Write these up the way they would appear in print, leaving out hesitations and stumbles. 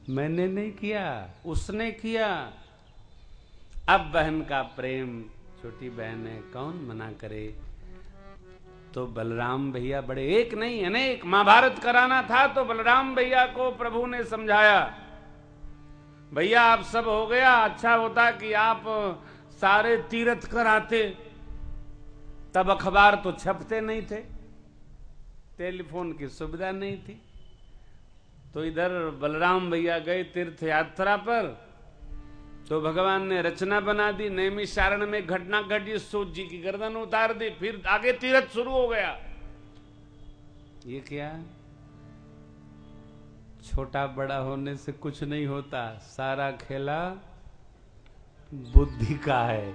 मैंने नहीं किया, उसने किया। अब बहन का प्रेम, छोटी बहन है, कौन मना करे। तो बलराम भैया बड़े, एक नहीं अनेक, महाभारत कराना था तो बलराम भैया को प्रभु ने समझाया, भैया आप सब हो गया, अच्छा होता कि आप सारे तीर्थ कराते। तब अखबार तो छपते नहीं थे, टेलीफोन की सुविधा नहीं थी। तो इधर बलराम भैया गए तीर्थ यात्रा पर, तो भगवान ने रचना बना दी, नैमिषारण्य में घटना घटी, सूत जी की गर्दन उतार दी, फिर आगे तीर्थ शुरू हो गया। ये क्या, छोटा बड़ा होने से कुछ नहीं होता, सारा खेला बुद्धि का है।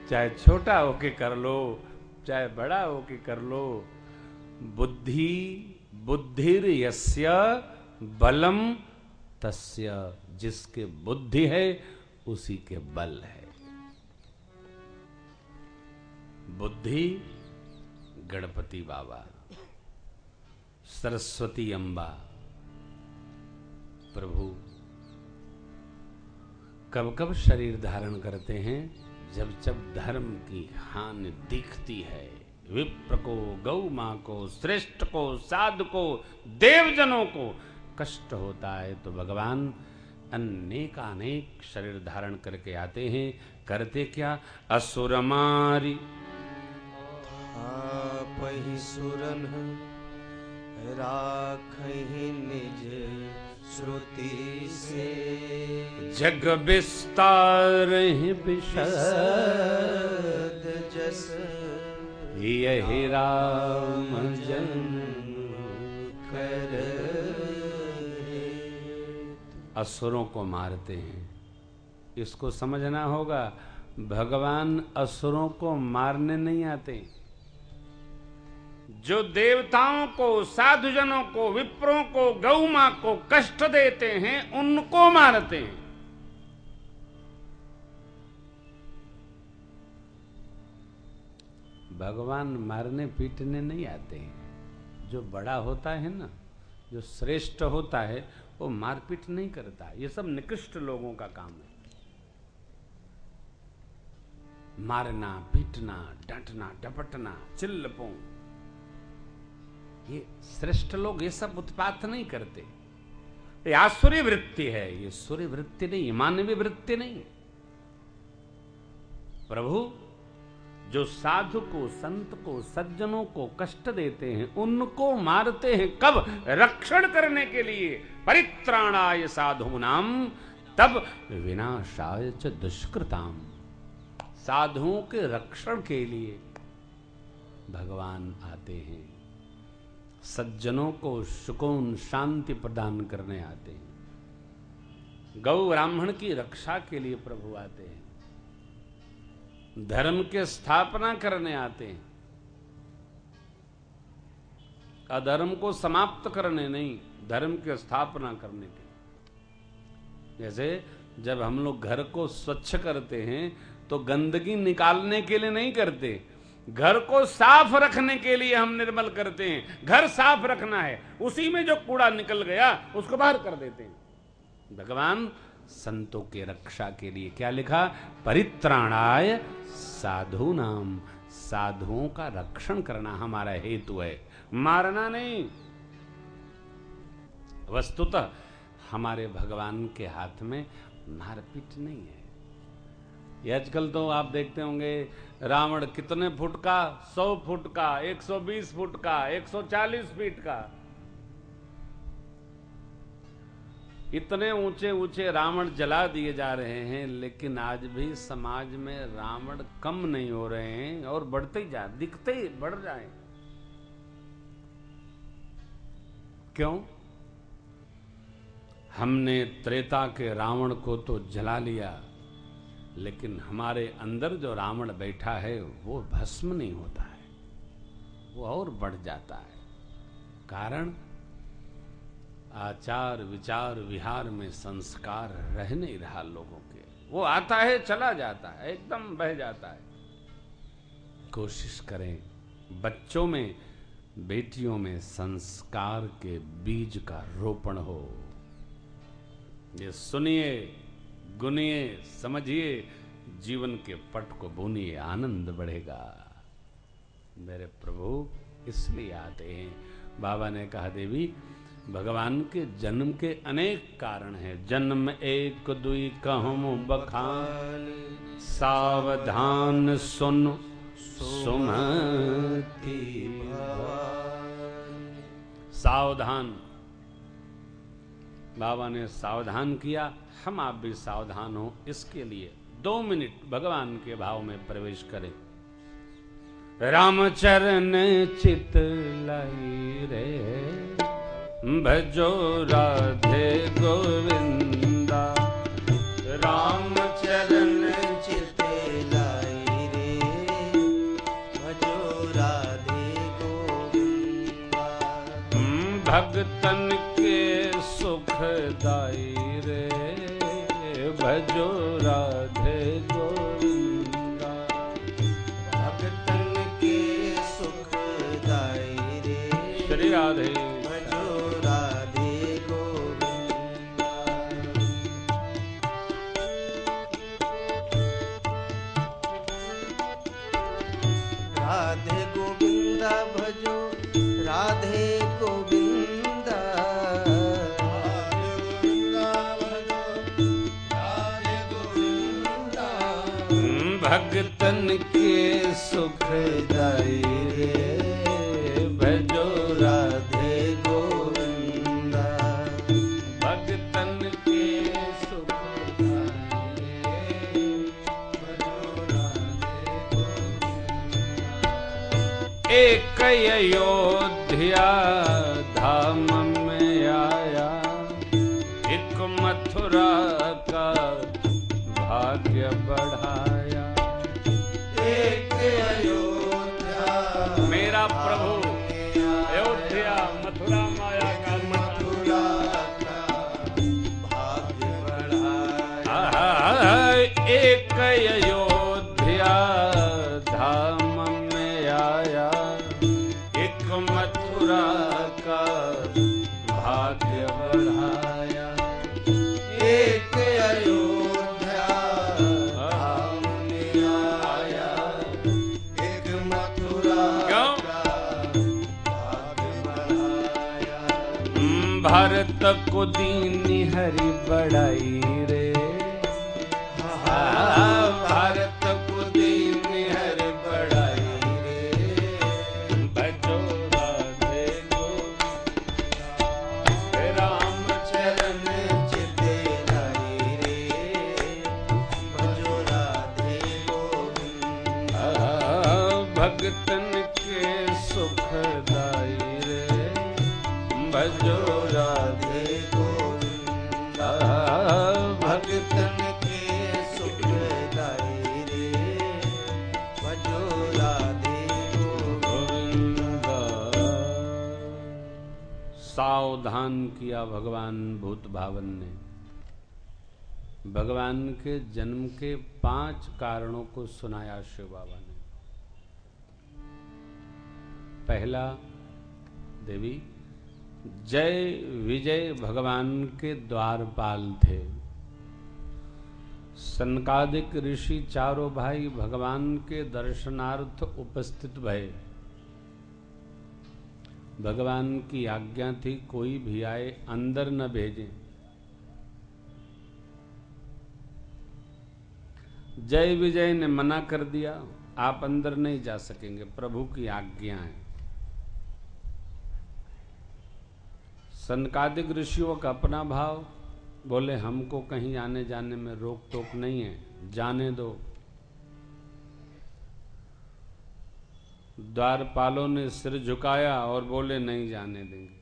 चाहे छोटा होके कर लो, चाहे बड़ा होके कर लो। बुद्धि बुद्धिर यस्य बलम तस्य, जिसके बुद्धि है उसी के बल है। बुद्धि गणपति बाबा, सरस्वती अम्बा, प्रभु कब कब शरीर धारण करते हैं, जब जब धर्म की हानि दिखती है। विप्र को, गौ मां को, श्रेष्ठ को, साधु को, देवजनों को कष्ट होता है तो भगवान अनेकानेक शरीर धारण करके आते हैं। करते क्या, असुर मारी आपहि सुरन राखहि निज श्रुति से, जग विस्तार विशद जस यही राम जन्म कर। असुरों को मारते हैं, इसको समझना होगा। भगवान असुरों को मारने नहीं आते। जो देवताओं को, साधुजनों को, विप्रों को, गौ मां को कष्ट देते हैं उनको मारते हैं। भगवान मारने पीटने नहीं आते हैं। जो बड़ा होता है ना, जो श्रेष्ठ होता है, वो मारपीट नहीं करता। ये सब निकृष्ट लोगों का काम है। मारना, पीटना, डांटना, डपटना, चिल्लपों, ये श्रेष्ठ लोग ये सब उत्पात नहीं करते। ये आसुरी वृत्ति है, ये सूर्य वृत्ति नहीं, मानवीय वृत्ति नहीं। प्रभु जो साधु को, संत को, सज्जनों को कष्ट देते हैं उनको मारते हैं। कब? रक्षण करने के लिए। परित्राणाय साधूनाम तब विनाशाय च दुष्कृताम। साधुओं के रक्षण के लिए भगवान आते हैं। सज्जनों को सुकून शांति प्रदान करने आते हैं। गौ ब्राह्मण की रक्षा के लिए प्रभु आते हैं। धर्म के स्थापना करने आते हैं। अधर्म को समाप्त करने नहीं, धर्म की स्थापना करने के लिए। जैसे जब हम लोग घर को स्वच्छ करते हैं तो गंदगी निकालने के लिए नहीं करते, घर को साफ रखने के लिए हम निर्मल करते हैं। घर साफ रखना है, उसी में जो कूड़ा निकल गया उसको बाहर कर देते हैं। भगवान संतों के रक्षा के लिए क्या लिखा? परित्राणाय साधूनाम। साधुओं का रक्षण करना हमारा हेतु है, मारना नहीं। वस्तुतः हमारे भगवान के हाथ में मारपीट नहीं है। ये आजकल तो आप देखते होंगे, रावण कितने फुट का, 100 फुट का, 120 फुट का, 140 फीट का, इतने ऊंचे ऊंचे रावण जला दिए जा रहे हैं। लेकिन आज भी समाज में रावण कम नहीं हो रहे हैं और बढ़ते ही जा, दिखते ही बढ़ जाए। क्यों? हमने त्रेता के रावण को तो जला लिया, लेकिन हमारे अंदर जो रावण बैठा है वो भस्म नहीं होता है, वो और बढ़ जाता है। कारण आचार विचार विहार में संस्कार रह नहीं रहा लोगों के। वो आता है चला जाता है, एकदम बह जाता है। कोशिश करें बच्चों में, बेटियों में संस्कार के बीज का रोपण हो। ये सुनिए, गुनिए, समझिए, जीवन के पट को बुनिए, आनंद बढ़ेगा। मेरे प्रभु इसलिए आते हैं। बाबा ने कहा देवी भगवान के जन्म के अनेक कारण हैं। जन्म एक दुई कहूँ बखान, सावधान सुन सुमति भवान। सावधान, बाबा ने सावधान किया, हम आप भी सावधान हो। इसके लिए 2 मिनट भगवान के भाव में प्रवेश करें। रामचरण चित लाई रे, भजो राधे गोविंदा। रामचरण चित लाई रे, भजो राधे गोविंदा। भगतन के सुखदाई रे, भजो राधे गोविंदा। भगतन के सुखदाई रे, श्री राधे भजो राधे गोविंदा। राधे गोविंदा भजो राधे गोविंदा। भगतन के सुखदाई रे, भजो राधे गोविंदा। भगतन के सुखदाई रे, भजो राधे गोविंदा। एक अयोध्या धाम में आया, एक मथुरा का भाग्य बढ़ाया। एक अयोध्या मेरा प्रभु अयोध्या मथुरा माया का मथुरा का भाग्य बढ़ाया। एक अयोध्या धाम में आया, एक मथुरा का भाग्य बढ़ाया। एक अयोध्या धाम में आया, एक मथुरा का भाग्य बढ़ाया। भारत को दीनी हरि बढ़ाई रे, भारत को दीनी हरि बढ़ाई रे, भजो राधे गोविंदा। रामचरण चित लाई रे, भजो राधे गोविंदा। भगतन के सुखदाई रे, भजो राधे गोविंदा। भगतन के सुखदाई रे, भजो राधे गोविंदा। गोविंदा। सावधान किया भगवान भूत भावन ने। भगवान के जन्म के 5 कारणों को सुनाया शिव बाबा ने। पहला, देवी जय विजय भगवान के द्वारपाल थे। सनकादिक ऋषि चारों भाई भगवान के दर्शनार्थ उपस्थित भये। भगवान की आज्ञा थी कोई भी आए अंदर न भेजें। जय विजय ने मना कर दिया, आप अंदर नहीं जा सकेंगे, प्रभु की आज्ञा है। सनकादिक ऋषियों का अपना भाव, बोले हमको कहीं आने जाने में रोक टोक नहीं है, जाने दो। द्वारपालों ने सिर झुकाया और बोले नहीं जाने देंगे,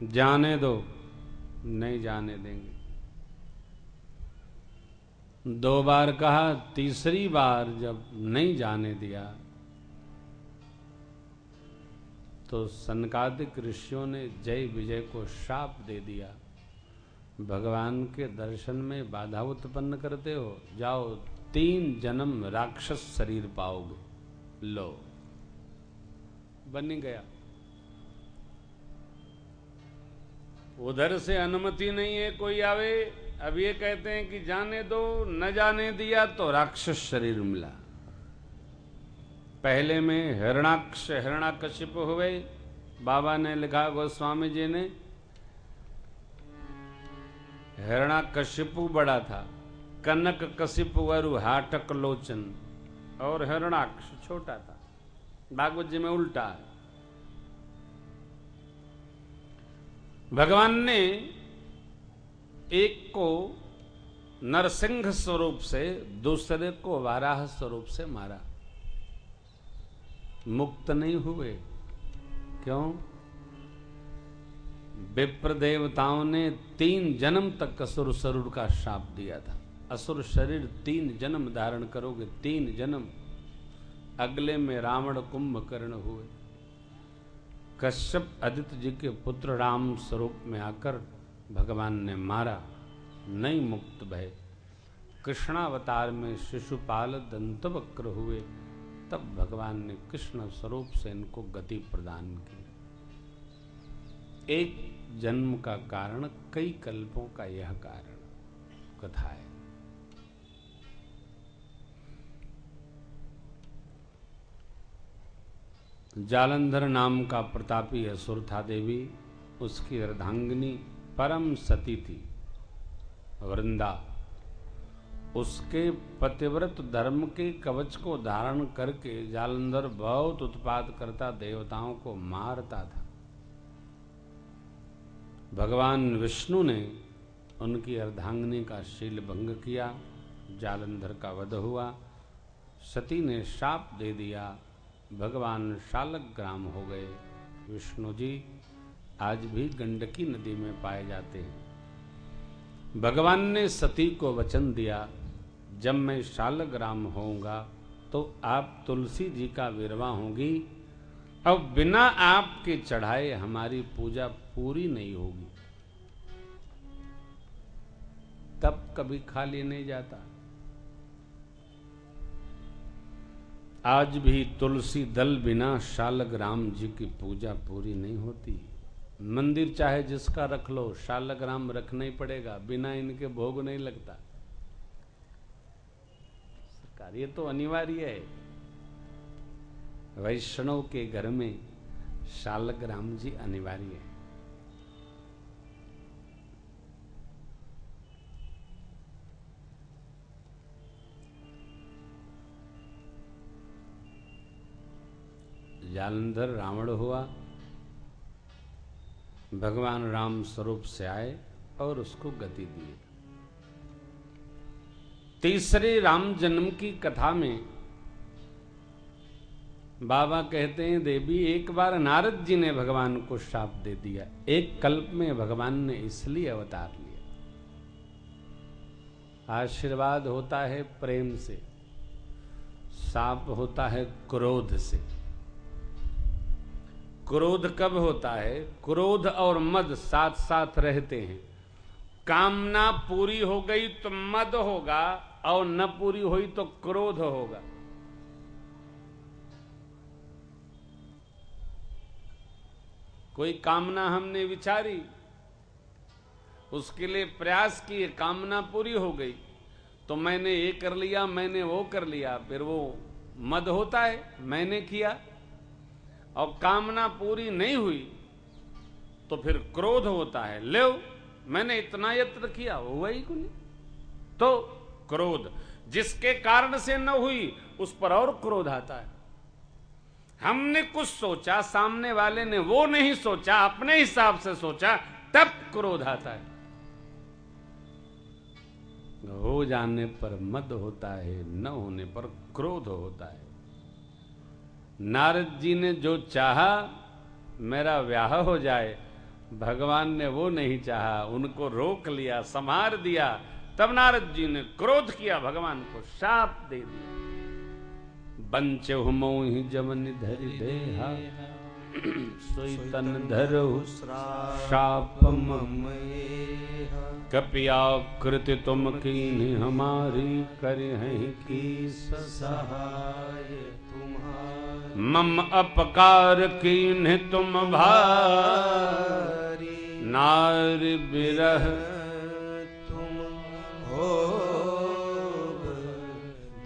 जाने दो, नहीं जाने देंगे। 2 बार कहा, तीसरी बार जब नहीं जाने दिया तो सनकादिक ऋषियों ने जय विजय को शाप दे दिया, भगवान के दर्शन में बाधा उत्पन्न करते हो, जाओ 3 जन्म राक्षस शरीर पाओगे। लो, बन गया। उधर से अनुमति नहीं है कोई आवे। अब ये कहते हैं कि जाने दो, न जाने दिया तो राक्षस शरीर मिला। पहले में हिरण्याकशिपु हुए। बाबा ने लिखा, गोस्वामी जी ने, हिरण्याकशिपु बड़ा था, कनक कशिपु वरु हाटक लोचन, और हिरण्याक्ष छोटा था। भागवत जी में उल्टा है। भगवान ने एक को नरसिंह स्वरूप से, दूसरे को वाराह स्वरूप से मारा। मुक्त नहीं हुए। क्यों? विप्र देवताओं ने 3 जन्म तक असुर शरीर का शाप दिया था। असुर शरीर 3 जन्म धारण करोगे, 3 जन्म। अगले में रावण कुंभकर्ण हुए। कश्यप आदित्य जी के पुत्र राम स्वरूप में आकर भगवान ने मारा, नहीं मुक्त भय। कृष्णावतार में शिशुपाल दंतवक्र हुए, तब भगवान ने कृष्ण स्वरूप से इनको गति प्रदान की। एक जन्म का कारण कई कल्पों का यह कारण कथा है। जालंधर नाम का प्रतापी असुर था देवी। उसकी अर्धांगिनी परम सती थी वृंदा। उसके पतिव्रत धर्म के कवच को धारण करके जालंधर बहुत उत्पात करता, देवताओं को मारता था। भगवान विष्णु ने उनकी अर्धांगिनी का शील भंग किया, जालंधर का वध हुआ। सती ने शाप दे दिया, भगवान शालग्राम हो गए। विष्णु जी आज भी गंडकी नदी में पाए जाते हैं। भगवान ने सती को वचन दिया, जब मैं शालग्राम होऊंगा तो आप तुलसी जी का विरवा होंगी, और बिना आपके चढ़ाए हमारी पूजा पूरी नहीं होगी। तब कभी खाली नहीं जाता। आज भी तुलसी दल बिना शालग्राम जी की पूजा पूरी नहीं होती। मंदिर चाहे जिसका रख लो, शालग्राम रखना ही पड़ेगा, बिना इनके भोग नहीं लगता। सरकार, ये तो अनिवार्य है। वैष्णव के घर में शालग्राम जी अनिवार्य है। जालंधर रावण हुआ, भगवान राम स्वरूप से आए और उसको गति दी। तीसरे राम जन्म की कथा में बाबा कहते हैं, देवी एक बार नारद जी ने भगवान को शाप दे दिया। एक कल्प में भगवान ने इसलिए अवतार लिया। आशीर्वाद होता है प्रेम से, शाप होता है क्रोध से। क्रोध कब होता है? क्रोध और मद साथ साथ रहते हैं। कामना पूरी हो गई तो मद होगा, और न पूरी हुई तो क्रोध होगा। कोई कामना हमने विचारी, उसके लिए प्रयास किए, कामना पूरी हो गई तो मैंने ये कर लिया, मैंने वो कर लिया, फिर वो मद होता है, मैंने किया। और कामना पूरी नहीं हुई तो फिर क्रोध होता है, ले मैंने इतना यत्न किया, हुआ ही नहीं, तो क्रोध। जिसके कारण से न हुई उस पर और क्रोध आता है। हमने कुछ सोचा, सामने वाले ने वो नहीं सोचा, अपने हिसाब से सोचा, तब क्रोध आता है। हो जाने पर मद होता है, न होने पर क्रोध होता है। नारद जी ने जो चाहा मेरा व्याह हो जाए, भगवान ने वो नहीं चाहा, उनको रोक लिया, संहार दिया। तब नारद जी ने क्रोध किया, भगवान को शाप दे दिया। बंच मोहि जमन धरि देहा, सोई तन धरहु शाप मम। कपिया कृति तुम कीन्हि हमारी, करहिं की सहाय तुम्हारी। मम अपकार कीन्हि तुम भारी, नारी बिरह तुम हो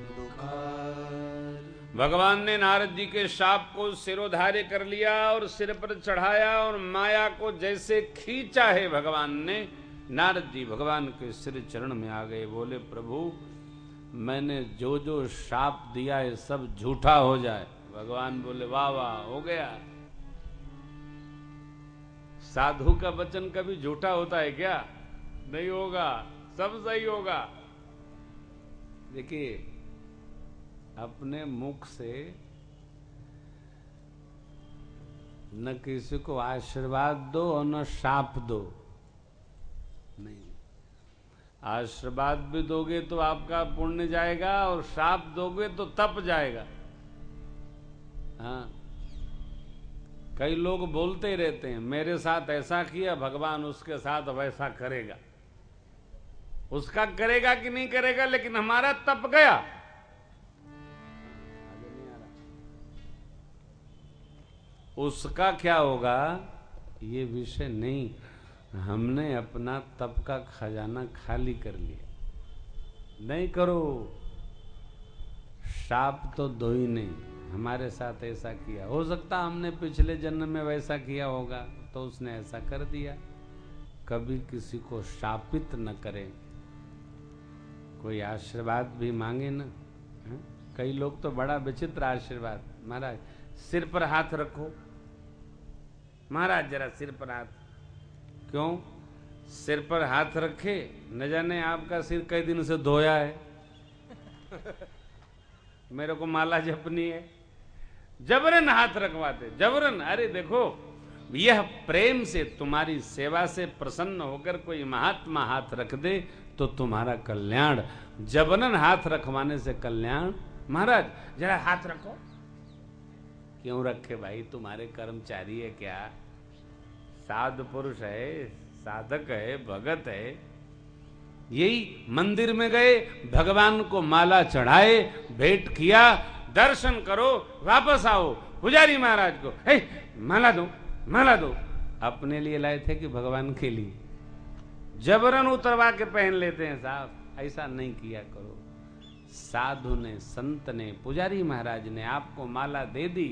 दुखार। भगवान ने नारद जी के शाप को सिरोधार्य कर लिया और सिर पर चढ़ाया और माया को जैसे खींचा है भगवान ने, नारद जी भगवान के सिर चरण में आ गए। बोले प्रभु मैंने जो जो शाप दिया है सब झूठा हो जाए। भगवान बोले वाह वाह, हो गया। साधु का वचन कभी झूठा होता है क्या? नहीं होगा, सब सही होगा। देखिए अपने मुख से न किसी को आशीर्वाद दो और न शाप दो। नहीं, आशीर्वाद भी दोगे तो आपका पुण्य जाएगा और शाप दोगे तो तप जाएगा। हाँ, कई लोग बोलते रहते हैं मेरे साथ ऐसा किया भगवान उसके साथ वैसा करेगा। उसका करेगा कि नहीं करेगा, लेकिन हमारा तप गया। उसका क्या होगा ये विषय नहीं, हमने अपना तप का खजाना खाली कर लिया। नहीं करो, शाप तो दो ही नहीं। हमारे साथ ऐसा किया, हो सकता हमने पिछले जन्म में वैसा किया होगा तो उसने ऐसा कर दिया। कभी किसी को शापित न करें। कोई आशीर्वाद भी मांगे ना, कई लोग तो बड़ा विचित्र आशीर्वाद, महाराज सिर पर हाथ रखो, महाराज जरा सिर पर हाथ। क्यों सिर पर हाथ रखे? न जाने आपका सिर कई दिन से धोया है। मेरे को माला जपनी है, जबरन हाथ रखवाते, जबरन। अरे देखो, यह प्रेम से तुम्हारी सेवा से प्रसन्न होकर कोई महात्मा हाथ रख दे तो तुम्हारा कल्याण। जबरन हाथ रखवाने से कल्याण। महाराज जरा हाथ रखो। क्यों रखे भाई? तुम्हारे कर्मचारी है क्या? साधु पुरुष है, साधक है, भगत है। यही मंदिर में गए, भगवान को माला चढ़ाए, भेंट किया, दर्शन करो, वापस आओ। पुजारी महाराज को हे माला दो, माला दो। अपने लिए लाए थे कि भगवान के लिए? जबरन उतरवा के पहन लेते हैं साहब। ऐसा नहीं किया करो। साधु ने, संत ने, पुजारी महाराज ने आपको माला दे दी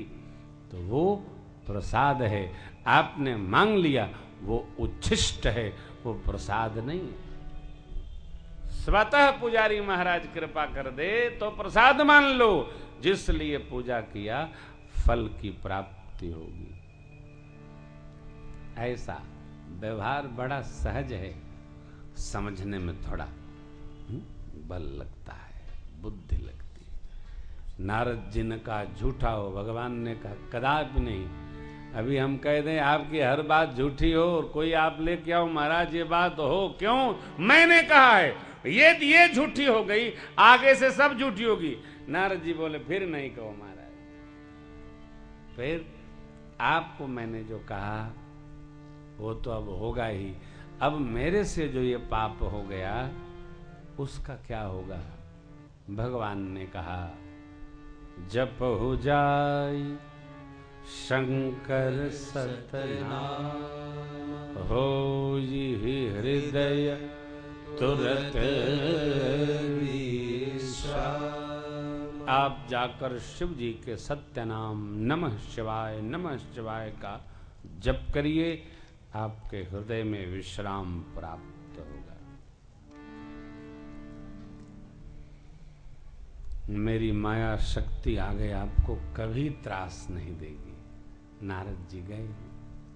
तो वो प्रसाद है। आपने मांग लिया वो उच्छिष्ट है, वो प्रसाद नहीं है। स्वतः पुजारी महाराज कृपा कर दे तो प्रसाद मान लो। जिस लिए पूजा किया फल की प्राप्ति होगी। ऐसा व्यवहार बड़ा सहज है, समझने में थोड़ा बल लगता है, बुद्धि लगती है। नारद जी ने कहा झूठा हो, भगवान ने कहा कदापि नहीं। अभी हम कह दें आपकी हर बात झूठी हो और कोई आप लेके आओ महाराज ये बात हो, क्यों? मैंने कहा है ये झूठी हो गई, आगे से सब झूठी होगी। नारद जी बोले फिर नहीं कहो महाराज, फिर आपको मैंने जो कहा वो तो अब होगा ही। अब मेरे से जो ये पाप हो गया उसका क्या होगा? भगवान ने कहा जप हो जाए शंकर सतनाम, हो ही हृदय तुरत आप जाकर शिव जी के सत्य नाम नमः शिवाय का जप करिए, आपके हृदय में विश्राम प्राप्त होगा। मेरी माया शक्ति आगे आपको कभी त्रास नहीं देगी। नारद जी गए,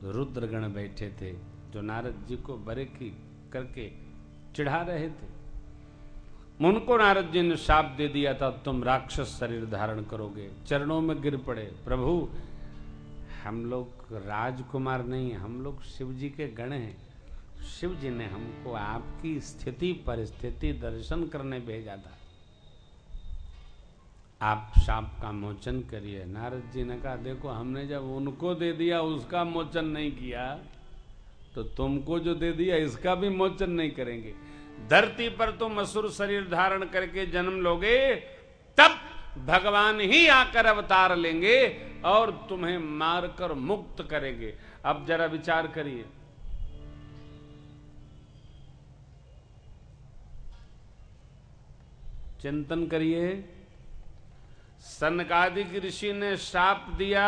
रुद्रगण बैठे थे जो नारद जी को बरेकी करके चिढ़ा रहे थे। उनको नारद जी ने शाप दे दिया था तुम राक्षस शरीर धारण करोगे। चरणों में गिर पड़े, प्रभु हम लोग राजकुमार नहीं, हम लोग शिव जी के गण हैं। शिव जी ने हमको आपकी स्थिति परिस्थिति दर्शन करने भेजा था, आप शाप का मोचन करिए। नारद जी ने कहा देखो हमने जब उनको दे दिया उसका मोचन नहीं किया तो तुमको जो दे दिया इसका भी मोचन नहीं करेंगे। धरती पर तुम असुर शरीर धारण करके जन्म लोगे तब भगवान ही आकर अवतार लेंगे और तुम्हें मारकर मुक्त करेंगे। अब जरा विचार करिए, चिंतन करिए। सनकादिक ऋषि ने शाप दिया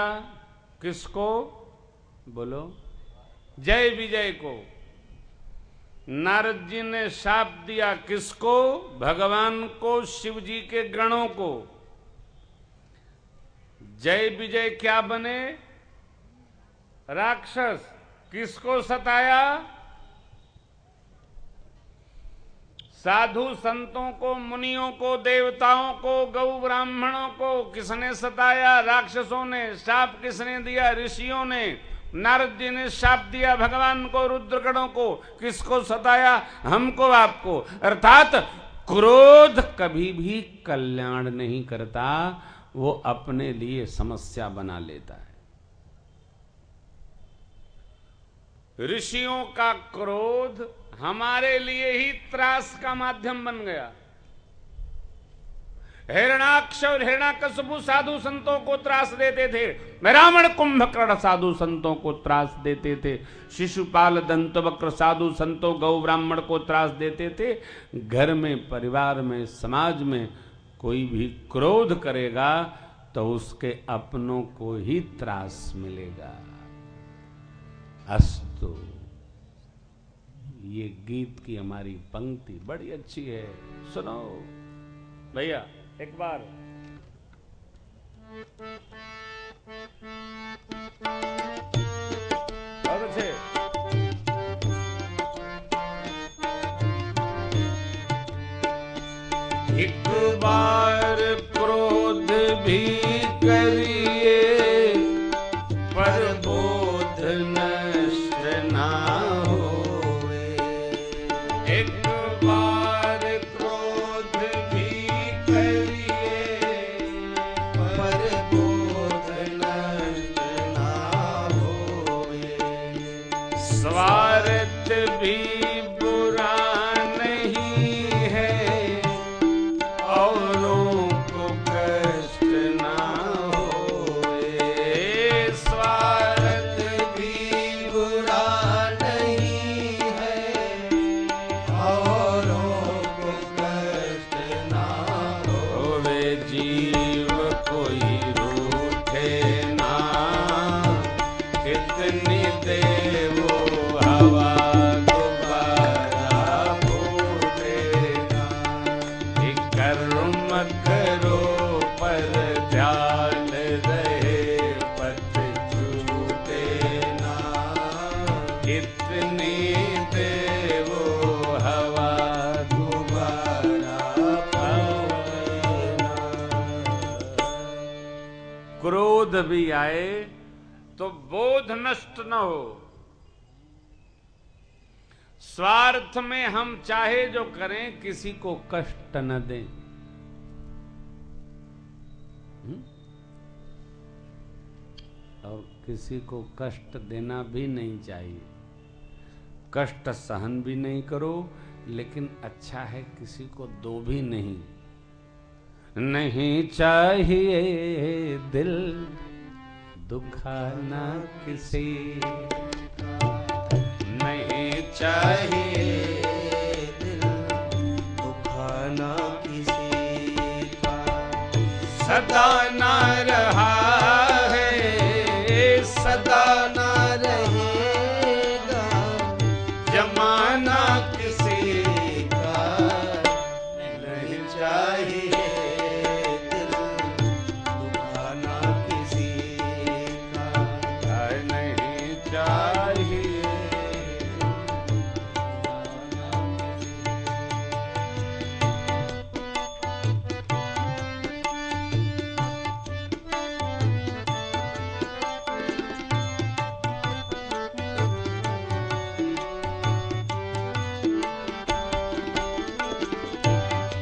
किसको? बोलो, जय विजय को। नारद जी ने शाप दिया किसको? भगवान को, शिव जी के गणों को। जय विजय क्या बने? राक्षस। किसको सताया? साधु संतों को, मुनियों को, देवताओं को, गौ ब्राह्मणों को किसने सताया? राक्षसों ने। शाप किसने दिया? ऋषियों ने। नारद जी ने शाप दिया भगवान को, रुद्रगणों को। किसको सताया? हमको, आपको। अर्थात क्रोध कभी भी कल्याण नहीं करता, वो अपने लिए समस्या बना लेता है। ऋषियों का क्रोध हमारे लिए ही त्रास का माध्यम बन गया। हिरण्याक्ष और हिरण्याकशिपु साधु संतों को त्रास देते थे। रावण कुंभकर्ण साधु संतों को त्रास देते थे। शिशुपाल दंतवक्र साधु संतों, गौ ब्राह्मण को त्रास देते थे। घर में, परिवार में, समाज में कोई भी क्रोध करेगा तो उसके अपनों को ही त्रास मिलेगा। अस्तु। ये गीत की हमारी पंक्ति बड़ी अच्छी है, सुनो भैया एक बार। और अच्छे। एक बार क्रोध भी करिए पर बोध नष्ट ना होवे। एक बार क्रोध भी करिए पर बोध नष्ट ना होवे। स्वार्थ भी बुरा नहीं है, औरों को कष्ट ना होवे। स्वार्थ भी बुरा नहीं है, औरों को कष्ट ना होवे। जीव कोई रूठे ना, कितनी देवो हवा गुब्बारा फूटेगा। कर्म करो पर ध्यान रहे, पथ छूटे ना। कितनी देवो हवा गुब्बारा फूटेगा। क्रोध भी आए तो बोध नष्ट न हो। स्वार्थ में हम चाहे जो करें, किसी को कष्ट न दें। और किसी को कष्ट देना भी नहीं चाहिए। कष्ट सहन भी नहीं करो, लेकिन अच्छा है किसी को दो भी नहीं। नहीं चाहिए दिल दुखाना किसी, नहीं चाहिए दिल दुखाना किसी का। सदा ना रहा है, सदा ना रहेगा जमाना किसी का। नहीं चाहिए दिल दुखाना किसी का। नहीं चाहिए।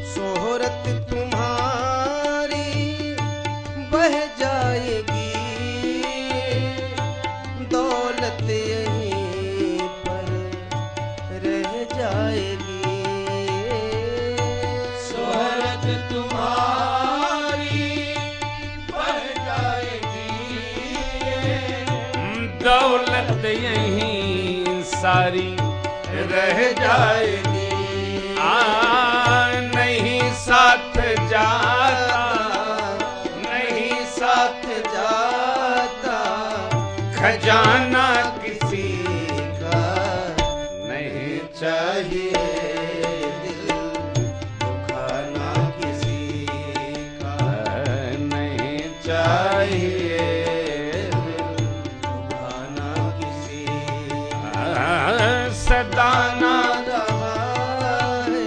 शोहरत तुम्हारी बह जाएगी, दौलत यहीं पर रह जाएगी। शोहरत तुम्हारी बढ़ जाएगी, दौलत यहीं सारी रह जाएगी। नहीं साथ चाहिए दिल दुखाना किसी का, नहीं चाहिए दिल दुखाना किसी सदा ना रहा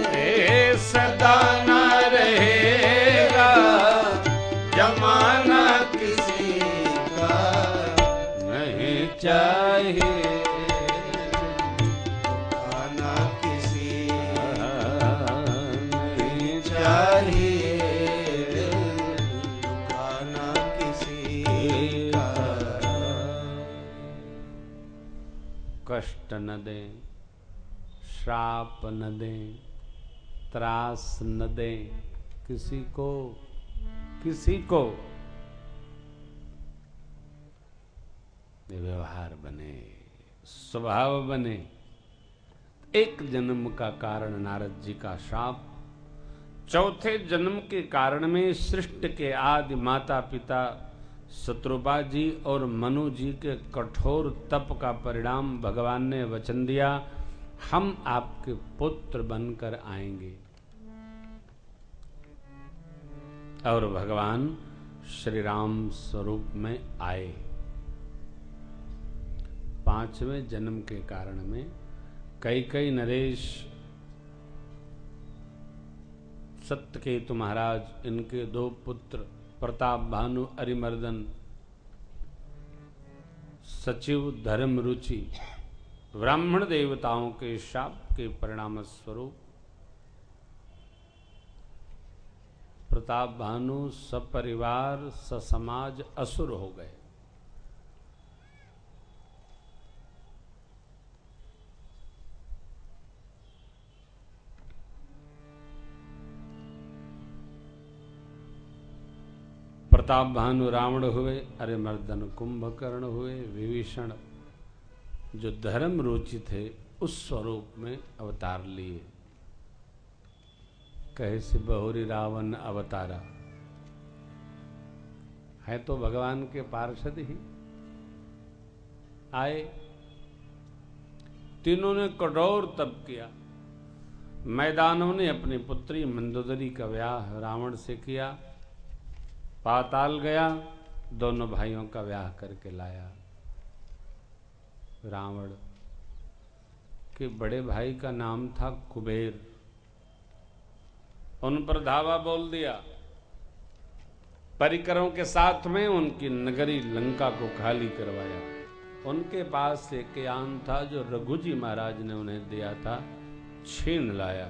है, सदा ना रहेगा जमाना किसी का नहीं चाहिए दुखाना किसी नहीं चाहिए दिल दुखाना किसी का। कष्ट न दें, श्राप न दें, त्रास न दें किसी को, किसी को। ये व्यवहार बने, स्वभाव बने। एक जन्म का कारण नारद जी का श्राप, चौथे जन्म के कारण में सृष्टि के आदि माता पिता शत्रुपा जी और मनु जी के कठोर तप का परिणाम भगवान ने वचन दिया, हम आपके पुत्र बनकर आएंगे। और भगवान श्री राम स्वरूप में आए। पांचवें जन्म के कारण में कैकेयी नरेश, सत्यकेतु महाराज, इनके दो पुत्र प्रताप भानु अरिमर्दन, सचिव धर्म रुचि, ब्राह्मण देवताओं के शाप के परिणाम स्वरूप प्रताप भानु सपरिवार ससमाज असुर हो गए। प्रताप भानु रावण हुए, अरिमर्दन कुंभकर्ण हुए, विभीषण जो धर्म रुचि थे उस स्वरूप में अवतार लिए। कहे से बहुरी रावण अवतारा, है तो भगवान के पार्षद ही। आए, तीनों ने कठोर तप किया। मैदानों ने अपनी पुत्री मंदोदरी का ब्याह रावण से किया। पाताल गया, दोनों भाइयों का ब्याह करके लाया। रावण के बड़े भाई का नाम था कुबेर, उन पर धावा बोल दिया। परिकरों के साथ में उनकी नगरी लंका को खाली करवाया। उनके पास एक यान था जो रघुजी महाराज ने उन्हें दिया था, छीन लाया।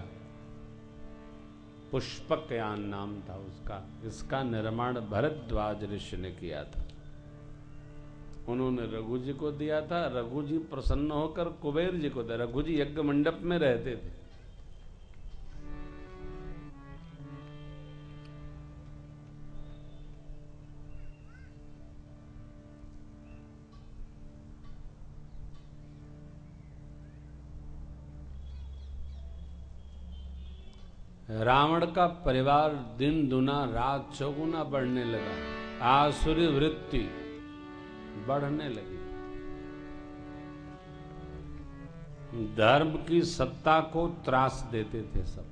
पुष्पक यान नाम था उसका। इसका निर्माण भरद्वाज ऋषि ने किया था। उन्होंने रघुजी को दिया था। रघुजी प्रसन्न होकर कुबेर जी को दिया। रघुजी यज्ञ मंडप में रहते थे। रावण का परिवार दिन दुना रात चौगुना बढ़ने लगा। आसुरी वृत्ति बढ़ने लगी। धर्म की सत्ता को त्रास देते थे सब।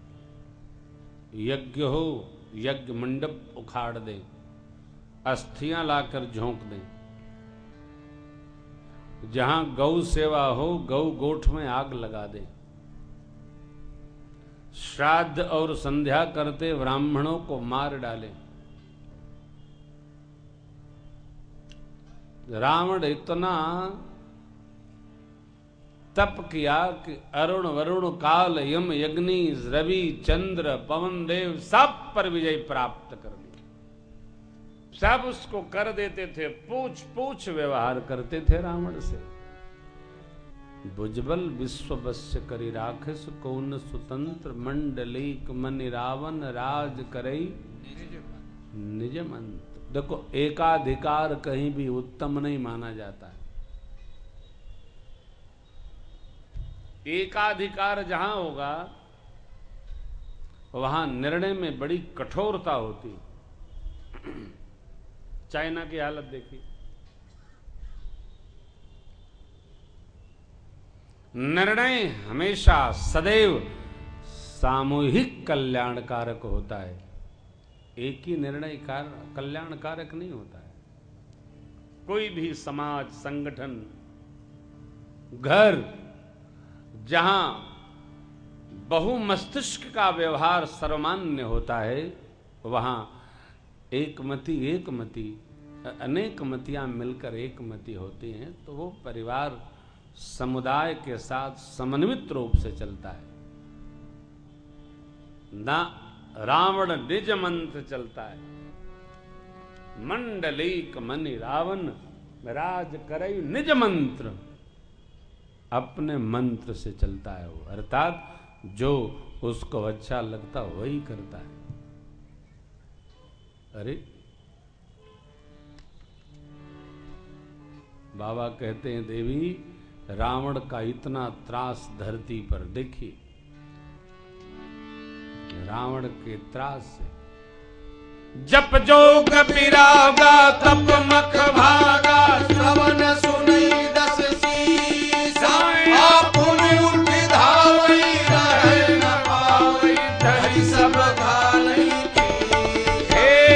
यज्ञ हो, यज्ञ मंडप उखाड़ दें, अस्थियां लाकर झोंक दें। जहां गौ सेवा हो, गौ गोठ में आग लगा दें। श्राद्ध और संध्या करते ब्राह्मणों को मार डाले। रावण इतना तप किया कि अरुण वरुण काल यम यज्ञी रवि चंद्र पवन देव सब पर विजय प्राप्त कर ली। सब उसको कर देते थे। पूछ पूछ व्यवहार करते थे रावण से। भुजबल विश्व वश्य करी राखस, कौन स्वतंत्र मंडलीक मनि रावण राज करई निज मंत्र। देखो, एकाधिकार कहीं भी उत्तम नहीं माना जाता है। एकाधिकार जहां होगा वहां निर्णय में बड़ी कठोरता होती। चाइना की हालत देखी। निर्णय हमेशा सदैव सामूहिक कल्याणकारक होता है। एक ही निर्णय कल्याणकारक नहीं होता है। कोई भी समाज, संगठन, घर जहां बहुमस्तिष्क का व्यवहार सर्वमान्य होता है, वहां एकमति अनेक मतियां मिलकर एकमति होती हैं, तो वो परिवार समुदाय के साथ समन्वित रूप से चलता है। ना रावण निज मंत्र चलता है। मंडलीक मनि रावण राज करई निज मंत्र, अपने मंत्र से चलता है वो, अर्थात जो उसको अच्छा लगता वही करता है। अरे बाबा कहते हैं, देवी रावण का इतना त्रास धरती पर देखिए, रावण के त्रास से जप जोग पिरागा तप मख भागा, श्रवण सुनई दस सीसा, आपुन उठ धावई रह न पावई, धरि सब घालई की।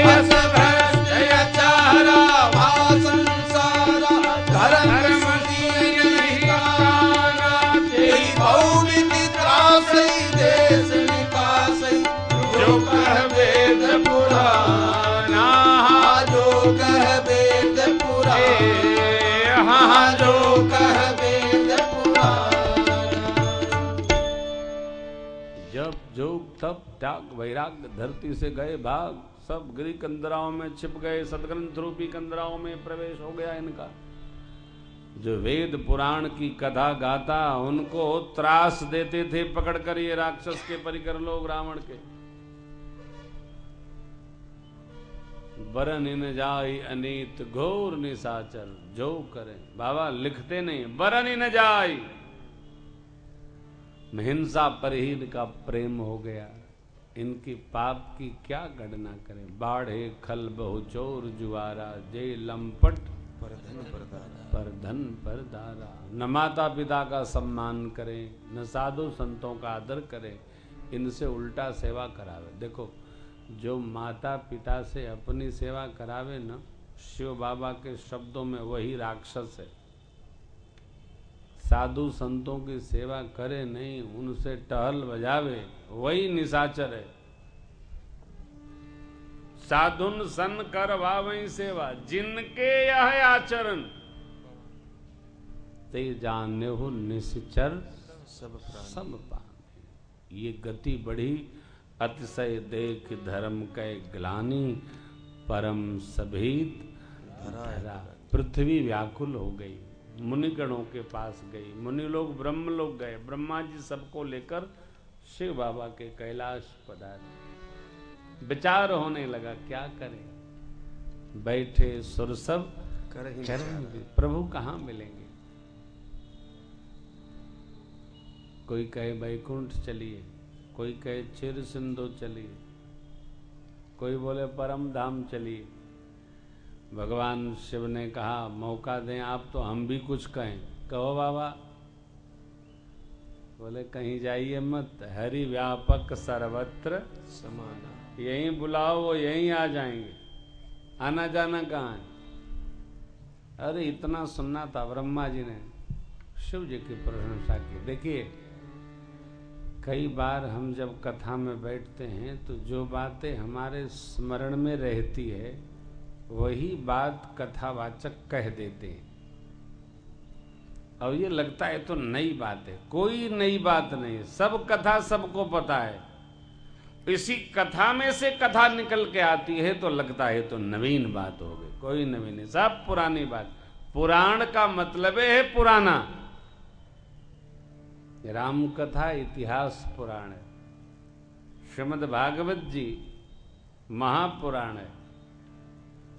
हस भ्रष्ट अचारा भाषण सारा, धर्म दीन निकाना, तेई बहुविधि त्रासई देश निकासई, जो कह वेद पुराना, जो कह वेद पुराना, जो कह वेद पुराना। जब जोग तप त्याग वैराग्य धरती से गए भाग, सब गिरी कंदराओं में छिप गए, सदग्रंथ रूपी कंदराओं में प्रवेश हो गया इनका। जो वेद पुराण की कथा गाता, उनको त्रास देते थे पकड़कर ये राक्षस के परिकर लोग, रावण के। बरन इन जाई अनीत घोर निशाचर, जो करें बाबा लिखते नहीं, बरन इन जाई। हिंसा पर ही इनका प्रेम हो गया। इनकी पाप की क्या गणना करें। बाढ़े खल बहु चोर जुआरा, जय लंपट पर धन पर दारा। न माता पिता का सम्मान करें, न साधु संतों का आदर करें, इनसे उल्टा सेवा करावे। देखो, जो माता पिता से अपनी सेवा करावे न, शिव बाबा के शब्दों में वही राक्षस है। साधु संतों की सेवा करे नहीं, उनसे टहल बजावे, वही निशाचर है। साधुन सन कर वावई सेवा, जिनके यह आचरण, ते जाने हो निश्चर सब प्राण। ये गति बढ़ी अतिशय देख धर्म कै ग्लानि, परम सभीत धरा। पृथ्वी व्याकुल हो गई, मुनिगणों के पास गई, मुनि लोग ब्रह्म लोग गए, ब्रह्मा जी सबको लेकर शिव बाबा के कैलाश पधारे। विचार होने लगा क्या करें। बैठे सुर सब करेंगे, प्रभु कहाँ मिलेंगे। कोई कहे बैकुंठ चलिए, कोई कहे चिर सिंधु चलिए, कोई बोले परम धाम चलिए। भगवान शिव ने कहा मौका दें आप तो हम भी कुछ कहें। कहो बाबा। बोले कहीं जाइए मत, हरि व्यापक सर्वत्र समाना। यहीं बुलाओ वो यहीं आ जाएंगे, आना जाना कहाँ है। अरे इतना सुनना था। ब्रह्मा जी ने शिव जी की प्रशंसा की। देखिए, कई बार हम जब कथा में बैठते हैं तो जो बातें हमारे स्मरण में रहती है वही बात कथावाचक कह देते हैं। अब ये लगता है तो नई बात है, कोई नई बात नहीं है, सब कथा सबको पता है। इसी कथा में से कथा निकल के आती है तो लगता है तो नवीन बात हो गई, कोई नवीन नहीं, सब पुरानी बात। पुराण का मतलब है पुराना। राम कथा इतिहास पुराण है, श्रीमद् भागवत जी महापुराण है,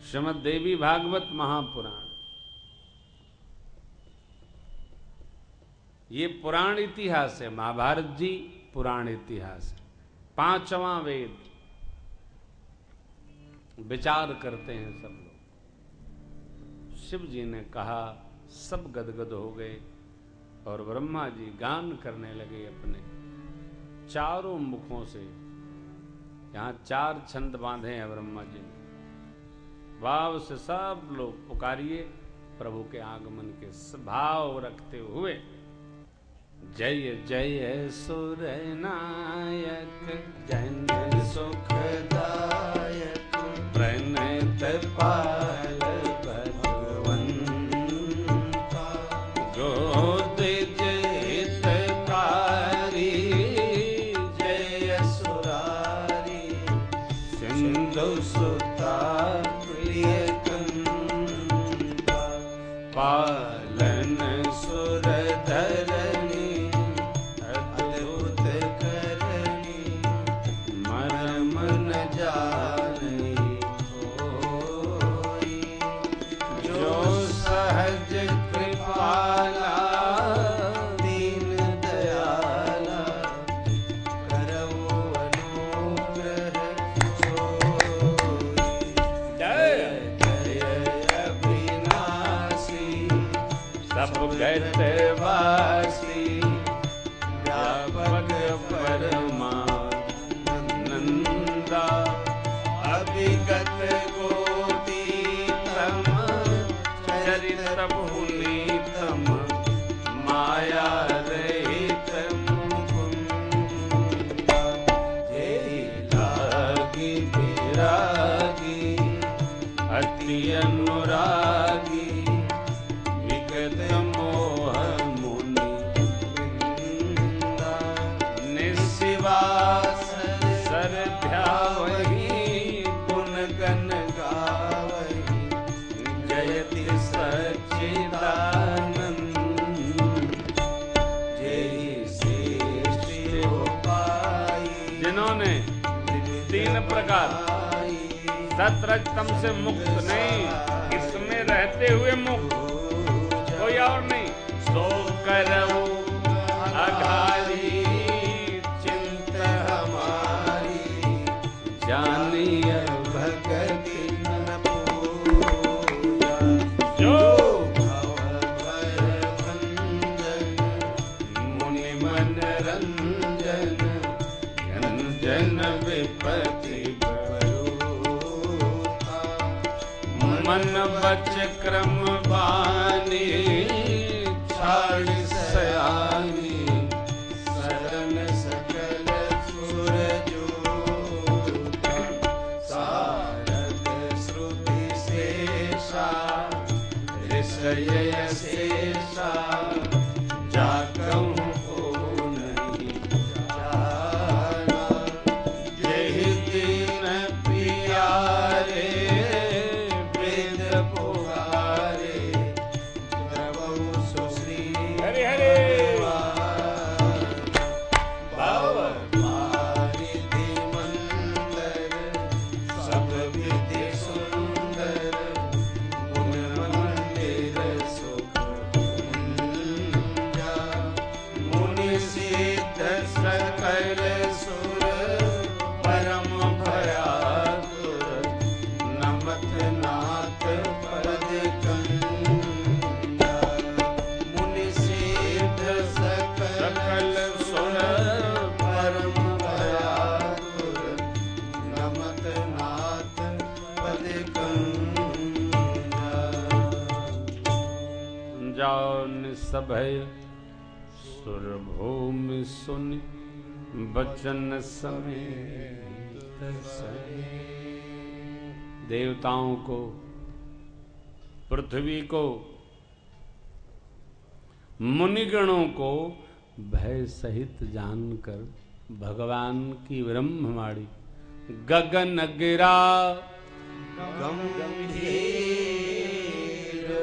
श्रीमद् देवी भागवत महापुराण। ये पुराण इतिहास है। महाभारत जी पुराण इतिहास है। पांचवा वेद। विचार करते हैं सब लोग। शिव जी ने कहा, सब गदगद हो गए। और ब्रह्मा जी गान करने लगे अपने चारों मुखों से। यहाँ 4 छंद बांधे हैं ब्रह्मा जी ने। भाव से सब लोग पुकारिए प्रभु के आगमन के भाव रखते हुए। जय जय सुर नायक जन सुखदायक प्रणत पाल भगवंता गोद हितकारी जय सुरारी सिंधु सुता प्रिय कंता पालन सुर धरणी अद्भुत करनी मरम न जानी होई जो सहज कृपाला दीन दयाला करऊ अनुग्रह सोई जय जय अविनाशी सब गत वासी व्यापक परमानंदा अभिगत गोतीतम चरित पुनीतम माया रहित मुकुंदा जय लागी विरागी अति अनुरागी विगत मोह मुनि वृंदा निशिवास सर ध्यावहि गुण गण गावहि जयति सच्चिदानंद जय श्रेष्ठ उपाय जिन्होंने 3 प्रकार सतरजतम से मुक्त नहीं, इसमें रहते हुए मुक्त, कोई और नहीं। सो करो अघारी चिंत हमारी जानिय भगति न पूजा जो भय भंजन मुनि मन रंजन जन विपति मन बच क्रम बानी छाड़ सयानी शरण सकल सुर जोता सारद श्रुति शेषा ऋषय शेषा जाकहूँ को नहीं जाना जय दीन पियारे हरे हरे बावरिधि मंदर सब विधि सुंदर गुण मंदिर सुख कुंजा मुनि सिद्ध सकल सुर परम भयातुर नमत नाथ पद कंजा मुनि सिद्ध सकल सुर परम भयातुर नमत नाथ पद कंजा जाओ निसभय सुर भूमि सुनि बचन समेत सहे। देवताओं को पृथ्वी को मुनिगणों को भय सहित जानकर भगवान की ब्रह्मवाणी गगन गिरा गंभीर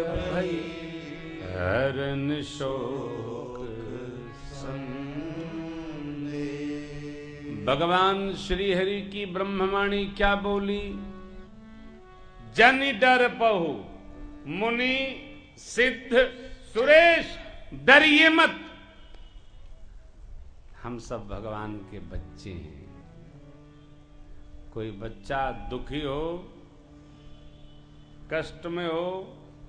भई हरन शोक संदे। भगवान श्री हरि की ब्रह्मवाणी क्या बोली? जन डर पहु मुनि सिद्ध सुरेश डरिए मत, हम सब भगवान के बच्चे हैं। कोई बच्चा दुखी हो, कष्ट में हो,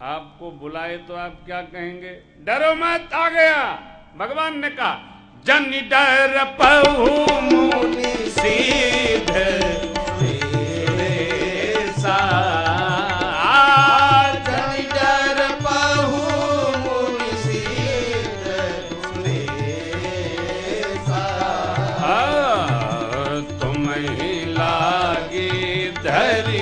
आपको बुलाए तो आप क्या कहेंगे? डरो मत, आ गया। भगवान ने कहा जन डर पहु मुनि सीधे सा, जन डर पहु मुनि सीधे सा, तुम ही लागी धरि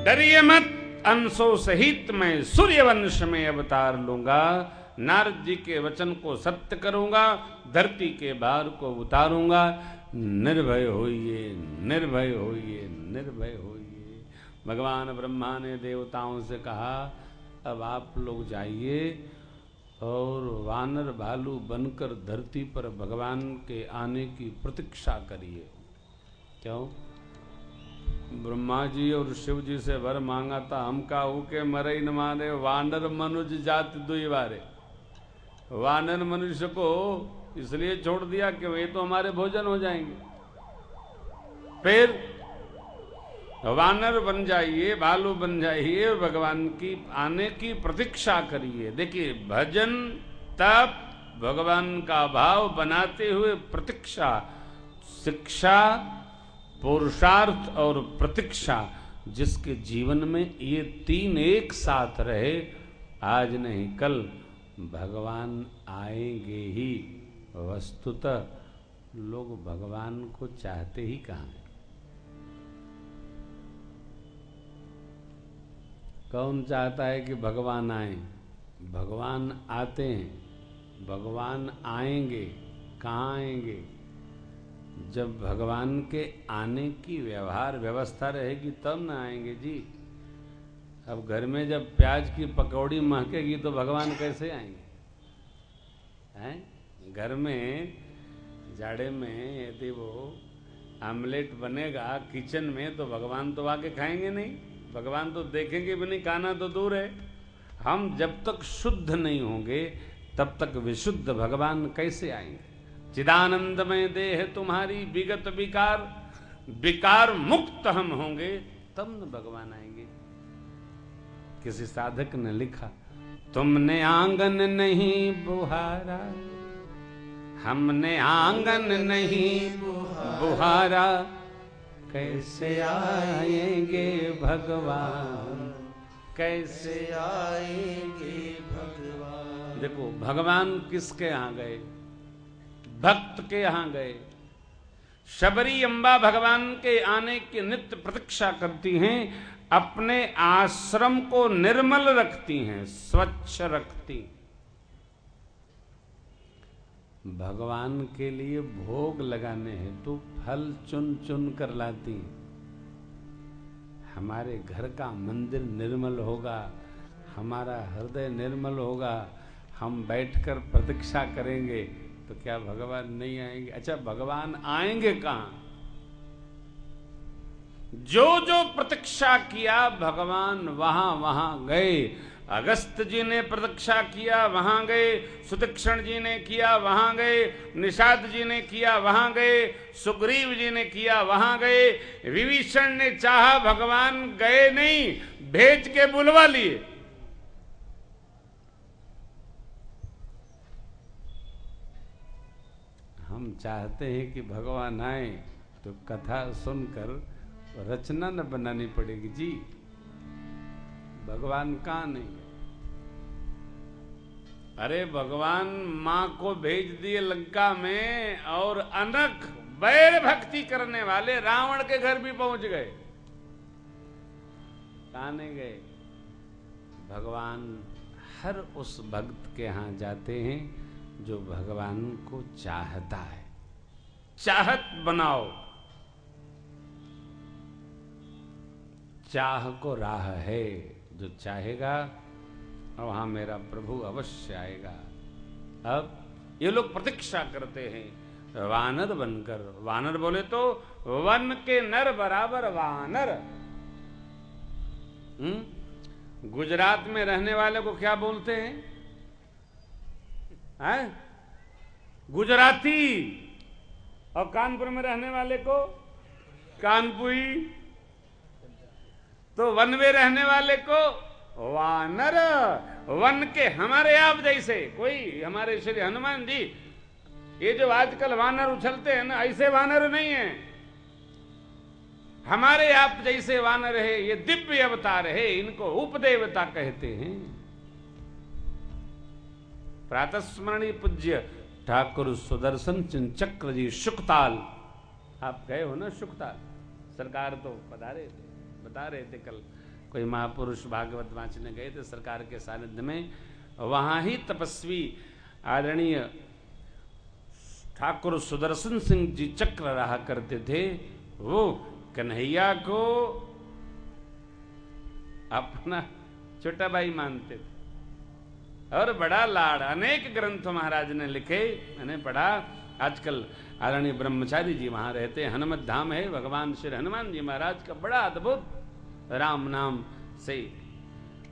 डरिए मत, अंशों सहित मैं सूर्यवंश में अवतार लूंगा। नारद जी के वचन को सत्य करूंगा, धरती के भार को उतारूंगा। निर्भय होइए, निर्भय होइए, निर्भय होइए। भगवान ब्रह्मा ने देवताओं से कहा अब आप लोग जाइए और वानर भालू बनकर धरती पर भगवान के आने की प्रतीक्षा करिए। क्यों? ब्रह्मा जी और शिव जी से वर मांगा था, हम काहू के मरे न मारे, वानर मनुज जाति दुई बारे। वानर मनुष्य को इसलिए छोड़ दिया कि वे तो हमारे भोजन हो जाएंगे। फिर वानर बन जाइए, भालू बन जाइए और भगवान की आने की प्रतीक्षा करिए। देखिए, भजन, तप, भगवान का भाव बनाते हुए प्रतीक्षा, शिक्षा, पुरुषार्थ और प्रतीक्षा, जिसके जीवन में ये तीन एक साथ रहे, आज नहीं कल भगवान आएंगे ही। वस्तुतः लोग भगवान को चाहते ही कहाँ हैं? कौन चाहता है कि भगवान आए? भगवान आते हैं, भगवान आएंगे। कहाँ आएंगे? जब भगवान के आने की व्यवहार व्यवस्था रहेगी तब ना आएंगे जी। अब घर में जब प्याज की पकौड़ी महकेगी तो भगवान कैसे आएंगे? हैं? घर में जाड़े में यदि वो आमलेट बनेगा किचन में तो भगवान तो आके खाएंगे नहीं, भगवान तो देखेंगे भी नहीं, खाना तो दूर है। हम जब तक शुद्ध नहीं होंगे तब तक विशुद्ध भगवान कैसे आएंगे? चिदानंदमय देह तुम्हारी विगत विकार, विकार मुक्त हम होंगे तब न भगवान आएंगे। किसी साधक ने लिखा, तुमने आंगन नहीं बुहारा, हमने आंगन नहीं बुहारा, कैसे आएंगे भगवान, कैसे आएंगे भगवान। देखो, भगवान किसके यहाँ गए? भक्त के यहाँ गए। शबरी अम्बा भगवान के आने की नित्य प्रतीक्षा करती हैं, अपने आश्रम को निर्मल रखती हैं, स्वच्छ रखती। भगवान के लिए भोग लगाने हैं तो फल चुन चुन कर लाती। हमारे घर का मंदिर निर्मल होगा, हमारा हृदय निर्मल होगा, हम बैठकर प्रतीक्षा करेंगे तो क्या भगवान नहीं आएंगे? अच्छा, भगवान आएंगे कहां? जो जो प्रतीक्षा किया भगवान वहां वहां गए। अगस्त जी ने प्रतीक्षा किया, वहां गए। सुतीक्षण जी ने किया, वहां गए। निषाद जी ने किया, वहां गए। सुग्रीव जी ने किया, वहां गए। विभीषण ने चाहा, भगवान गए नहीं, भेज के बुलवा लिए। हम चाहते हैं कि भगवान आए तो कथा सुनकर रचना न बनानी पड़ेगी जी। भगवान कहाँ नहीं? अरे भगवान माँ को भेज दिए लंका में और अनक बैर भक्ति करने वाले रावण के घर भी पहुंच गए। कहां नहीं गए? भगवान हर उस भक्त के यहां जाते हैं जो भगवान को चाहता है। चाहत बनाओ, चाह को राह है, जो चाहेगा वहां मेरा प्रभु अवश्य आएगा। अब ये लोग प्रतीक्षा करते हैं वानर बनकर। वानर बोले तो वन के नर बराबर वानर। गुजरात में रहने वाले को क्या बोलते हैं? गुजराती। और कानपुर में रहने वाले को कानपुरी। तो वन में रहने वाले को वानर। वन के हमारे आप जैसे कोई, हमारे श्री हनुमान जी, ये जो आजकल वानर उछलते हैं ना, ऐसे वानर नहीं है। हमारे आप जैसे वानर है, ये दिव्य अवतार है, इनको उपदेवता कहते हैं। प्रातस्मरणीय पूज्य ठाकुर सुदर्शन चक्र जी शुकताल, आप गए हो ना शुकताल? सरकार तो पधारे थे, बता रहे थे कल, कोई महापुरुष भागवत वाचने गए थे सरकार के सानिध्य में। वहां ही तपस्वी आदरणीय ठाकुर सुदर्शन सिंह जी चक्र रहा करते थे। वो कन्हैया को अपना छोटा भाई मानते थे और बड़ा लाड़। अनेक ग्रंथ महाराज ने लिखे, मैंने पढ़ा। आजकल आदरणीय ब्रह्मचारी जी वहां रहते हैं, हनुमत धाम है। भगवान श्री हनुमान जी महाराज का बड़ा अद्भुत राम नाम से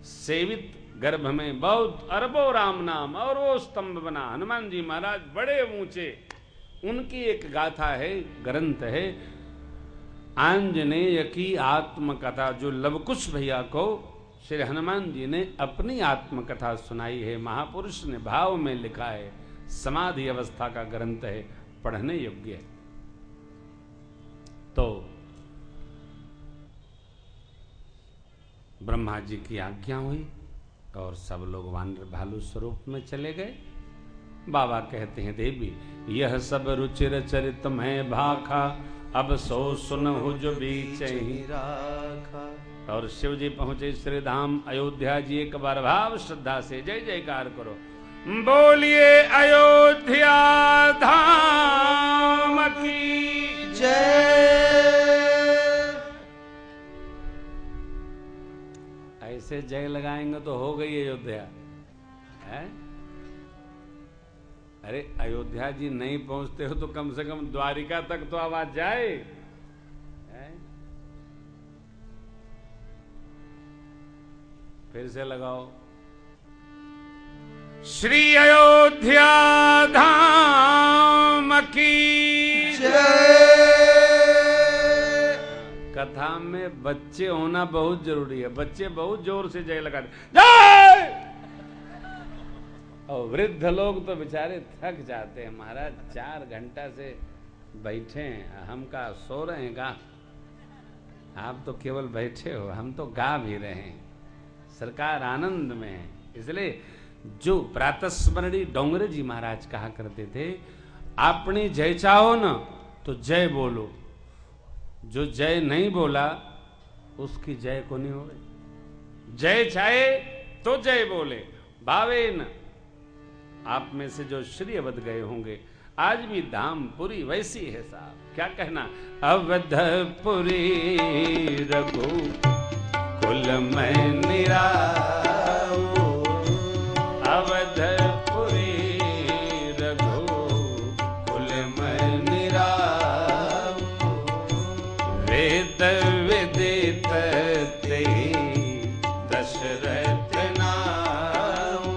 सेवित गर्भ में बहुत अरबों राम नाम और वो स्तंभ बना। हनुमान जी महाराज बड़े ऊंचे, उनकी एक गाथा है, ग्रंथ है, आंजनेय की आत्मकथा, जो लवकुश भैया को श्री हनुमान जी ने अपनी आत्मकथा सुनाई है। महापुरुष ने भाव में लिखा है, समाधि अवस्था का ग्रंथ है, पढ़ने योग्य है। तो ब्रह्मा जी की आज्ञा हुई और सब लोग वानर भालू स्वरूप में चले गए। बाबा कहते हैं, देवी यह सब रुचिर चरित में भाखा, अब सो सुनहु जो बीच ही राखा। और शिव जी पहुंचे श्री धाम अयोध्या जी। एक बार भाव श्रद्धा से जय जयकार करो, बोलिए अयोध्या धाम की जय। ऐसे जय लगाएंगे तो हो गई अयोध्या है? अरे अयोध्या जी नहीं पहुंचते हो तो कम से कम द्वारिका तक तो आवाज जाए है? फिर से लगाओ, श्री अयोध्या धाम की जय। कथा में बच्चे होना बहुत जरूरी है। बच्चे बहुत जोर से जय लगाते जय, और वृद्ध लोग तो बेचारे थक जाते हैं। महाराज 4 घंटा से बैठे हैं, हम का सो रहे हैं गा? आप तो केवल बैठे हो, हम तो गा भी रहे हैं। सरकार आनंद में है। इसलिए जो प्रातस्मरणी डोंगरे जी महाराज कहा करते थे, आपने जय चाहो ना तो जय बोलो, जो जय नहीं बोला उसकी जय को नहीं हो। जय चाहे तो जय बोले। भावे न आप में से जो श्री अवध गए होंगे, आज भी धामपुरी वैसी है साहब। क्या कहना, अवधपुरी रघु कुल में निराऊ, अवधपुरी रघु कुल में निराऊ, वेद विदित तेहि दशरथ नाऊ,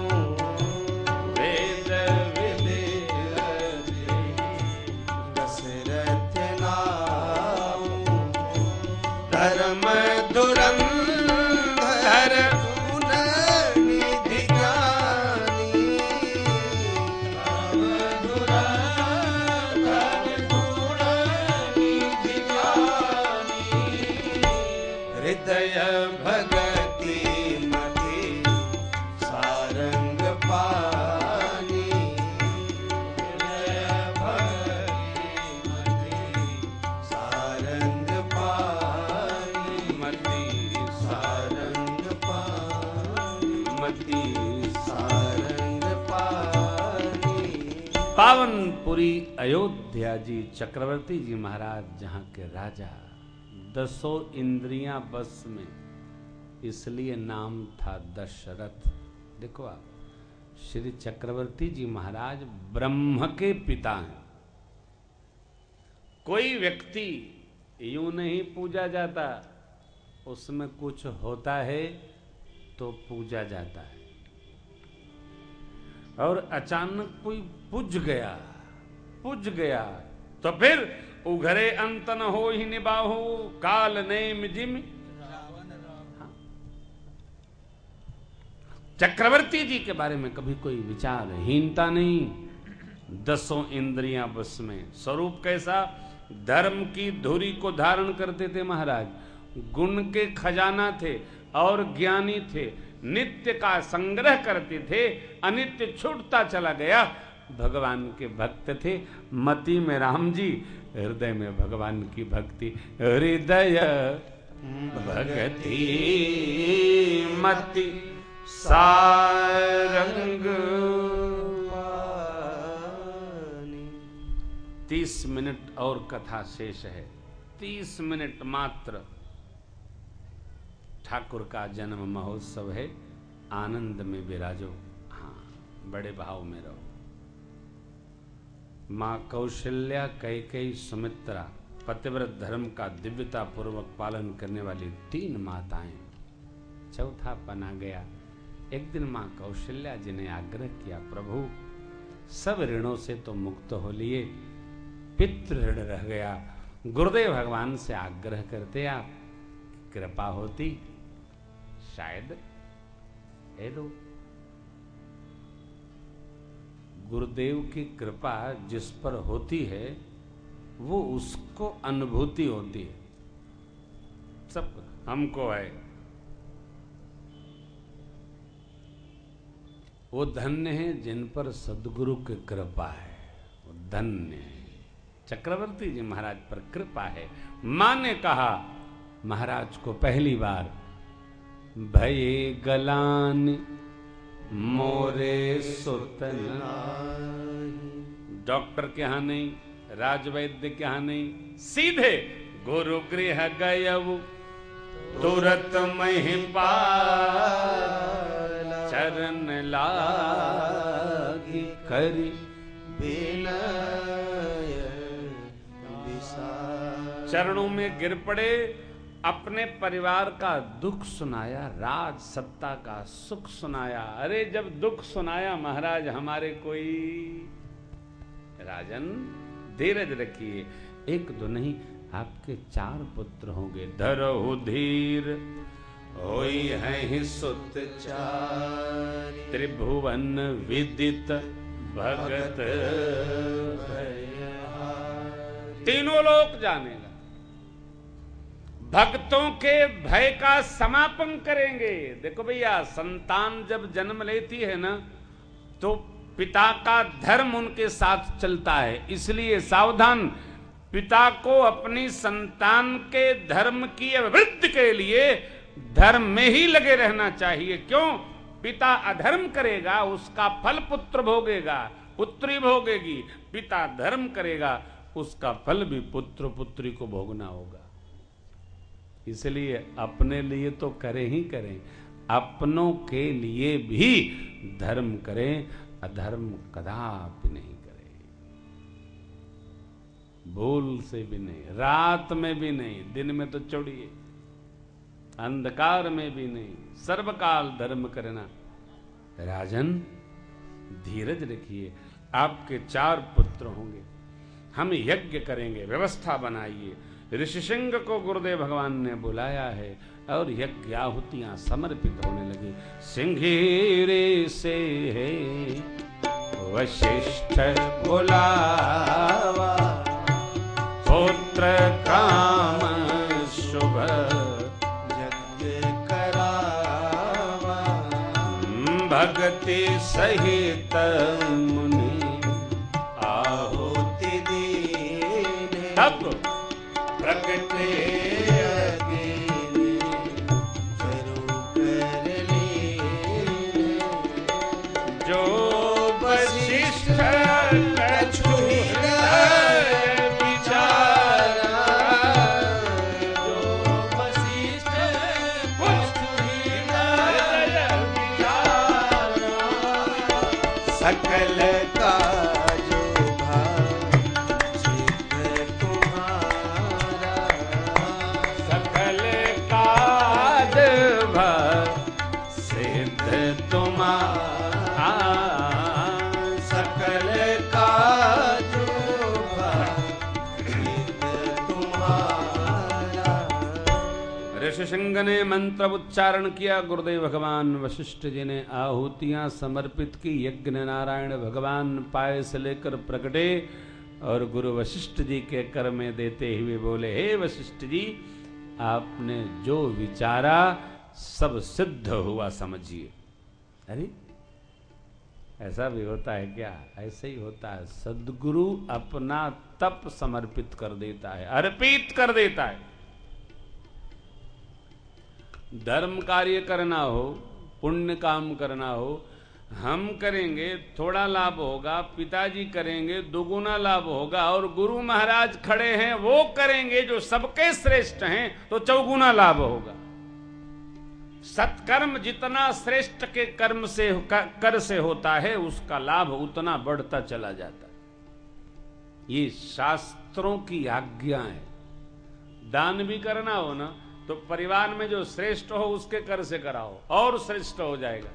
वेद विदित तेहि दशरथ नाऊ, धर्म धुरंधर मती सारंग पानी। पावनपुरी अयोध्या जी, चक्रवर्ती जी महाराज जहां के राजा, 10 इंद्रियां बस में, इसलिए नाम था दशरथ। देखो आप, श्री चक्रवर्ती जी महाराज ब्रह्म के पिता हैं। कोई व्यक्ति यूं नहीं पूजा जाता, उसमें कुछ होता है तो पूजा जाता है। और अचानक कोई पूज गया तो फिर उघरे अंत न हो ही निबाहो, काल नेम जिम। चक्रवर्ती जी के बारे में कभी कोई विचारहीनता नहीं। 10 इंद्रियां बस में। स्वरूप कैसा? धर्म की धुरी को धारण करते थे महाराज, गुण के खजाना थे और ज्ञानी थे, नित्य का संग्रह करते थे, अनित्य छूटता चला गया। भगवान के भक्त थे, मति में राम जी, हृदय में भगवान की भक्ति। हृदय भक्ति मति सारंग पानी। 30 मिनट और कथा शेष है, 30 मिनट मात्र। ठाकुर का जन्म महोत्सव है, आनंद में विराजो। हाँ, बड़े भाव में रहो। माँ कौशल्या, कैकेयी, सुमित्रा, पतिव्रत धर्म का दिव्यता पूर्वक पालन करने वाली 3 माताएं। चौथा पना गया। एक दिन माँ कौशल्या जी ने आग्रह किया, प्रभु सब ऋणों से तो मुक्त हो लिए, पितृ ऋण रह गया। गुरुदेव भगवान से आग्रह करते आप, कृपा होती शायद है दो। गुरुदेव की कृपा जिस पर होती है वो उसको अनुभूति होती है। सब हमको है, वो धन्य है जिन पर सद्गुरु की कृपा है, वो धन्य है। चक्रवर्ती जी महाराज पर कृपा है। मां ने कहा महाराज को पहली बार, भये गलान मोरे सुतन। डॉक्टर के यहां नहीं, राजवैद्य के यहां नहीं, सीधे गुरु गृह गयऊ तुरत महिपाल। चरण लागी करी विनय विशाल। चरणों में गिर पड़े, अपने परिवार का दुख सुनाया, राज सत्ता का सुख सुनाया। अरे जब दुख सुनाया महाराज हमारे कोई, राजन धीरज रखिए, 1 2 नहीं, आपके 4 पुत्र होंगे। धरहु धीर होई है सुत चारि। त्रिभुवन विदित भगत भयहारी। तीनों लोक जानेगा। भक्तों के भय का समापन करेंगे। देखो भैया, संतान जब जन्म लेती है ना, तो पिता का धर्म उनके साथ चलता है। इसलिए सावधान, पिता को अपनी संतान के धर्म की अभिवृद्धि के लिए धर्म में ही लगे रहना चाहिए। क्यों? पिता अधर्म करेगा, उसका फल पुत्र भोगेगा, पुत्री भोगेगी। पिता धर्म करेगा, उसका फल भी पुत्र पुत्री को भोगना होगा। इसलिए अपने लिए तो करें ही करें, अपनों के लिए भी धर्म करें, अधर्म कदापि नहीं करें। भूल से भी नहीं, रात में भी नहीं, दिन में तो छोड़िए, अंधकार में भी नहीं, सर्वकाल धर्म करना। राजन धीरज रखिए, आपके 4 पुत्र होंगे, हम यज्ञ करेंगे, व्यवस्था बनाइए। ऋषिसिंह को गुरुदेव भगवान ने बुलाया है और यज्ञ आहुतियां समर्पित होने लगी। सिंघीरे से है वशिष्ठ बुलावा, पुत्र काम शुभ यज्ञ करावा। भक्ति सहित मुनि आहुति दीने। तब प्रगटे अग्नि करू कर लीने। सकल का जो भाव सिद्ध तुम्हारा, सकल काज भाव सिद्ध तुम्हारा, सकल का जो भाव सिद्ध तुम्हारा। ऋषिशृंग ने मंत्र उच्चारण किया। गुरुदेव भगवान वशिष्ठ जी ने आहुतियां समर्पित की। यज्ञ नारायण भगवान पाए से लेकर प्रकटे और गुरु वशिष्ठ जी के कर में देते हुए बोले, हे वशिष्ठ जी, आपने जो विचारा सब सिद्ध हुआ समझिए। अरे ऐसा भी होता है क्या? ऐसे ही होता है। सद्गुरु अपना तप समर्पित कर देता है, अर्पित कर देता है। धर्म कार्य करना हो, पुण्य काम करना हो, हम करेंगे थोड़ा लाभ होगा, पिताजी करेंगे दुगुना लाभ होगा, और गुरु महाराज खड़े हैं वो करेंगे जो सबके श्रेष्ठ हैं तो चौगुना लाभ होगा। सत्कर्म जितना श्रेष्ठ के कर्म से कर से होता है उसका लाभ उतना बढ़ता चला जाता है। ये शास्त्रों की आज्ञा है। दान भी करना हो ना तो परिवार में जो श्रेष्ठ हो उसके कर से कराओ और श्रेष्ठ हो जाएगा।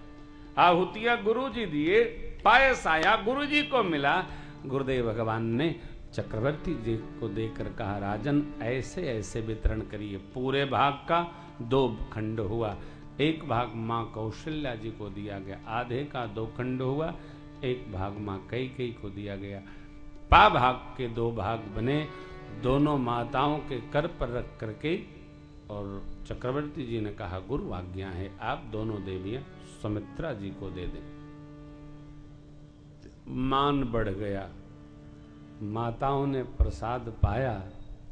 आहुतियां गुरु जी दिए, पायस आया गुरु जी को मिला। गुरुदेव भगवान ने चक्रवर्ती जी को देकर कहा, राजन ऐसे ऐसे वितरण करिए। पूरे भाग का 2 खंड हुआ। एक भाग माँ कौशल्या जी को दिया गया, आधे का 2 खंड हुआ, एक भाग माँ कैकेयी को दिया गया। पा भाग के 2 भाग बने, दोनों माताओं के कर पर रख करके, और चक्रवर्ती जी ने कहा, गुरु आज्ञा है, आप दोनों देवियां सुमित्रा जी को दे दें। मान बढ़ गया, माताओं ने प्रसाद पाया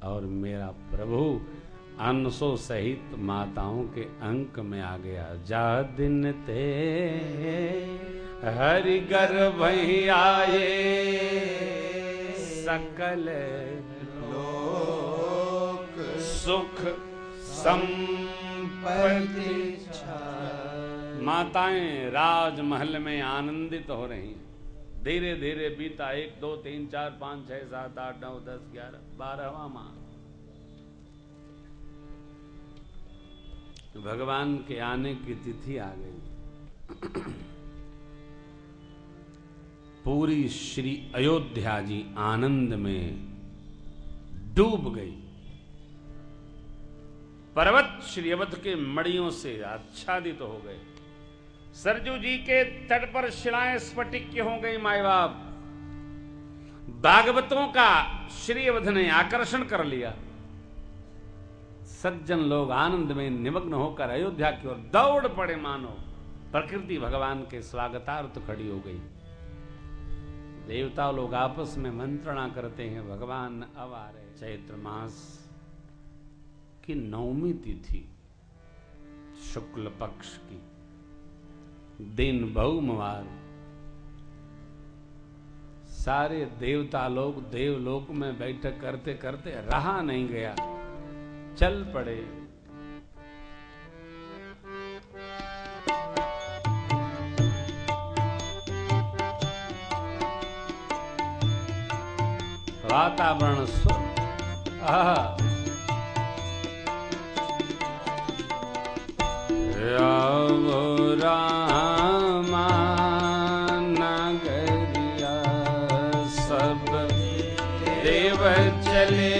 और मेरा प्रभु अंशों सहित माताओं के अंक में आ गया। जा दिन ते हरि गर्भ आए, सकल लोक सुख संपत्ति। माताएं राजमहल में आनंदित हो रही हैं। धीरे धीरे बीता 1 2 3 4 5 6 7 8 9 10 11 12वां माह। भगवान के आने की तिथि आ गई। पूरी श्री अयोध्या जी आनंद में डूब गई। पर्वत श्री अवध के मड़ियों से आच्छादित हो गए। सरजू जी के तट पर शिलाएं स्फटिक हो गई। माई बाप भागवतों का श्री अवध ने आकर्षण कर लिया। सज्जन लोग आनंद में निमग्न होकर अयोध्या की ओर दौड़ पड़े। मानो प्रकृति भगवान के स्वागतार्थ खड़ी हो गई। देवता लोग आपस में मंत्रणा करते हैं, भगवान अब आ रहे। चैत्र मास की 9वीं तिथि, शुक्ल पक्ष की, दिन बहुमवार। सारे देवता लोग देवलोक में बैठक करते करते रहा नहीं गया, चल पड़े। वातावरण रामा नगरिया सब देव चले,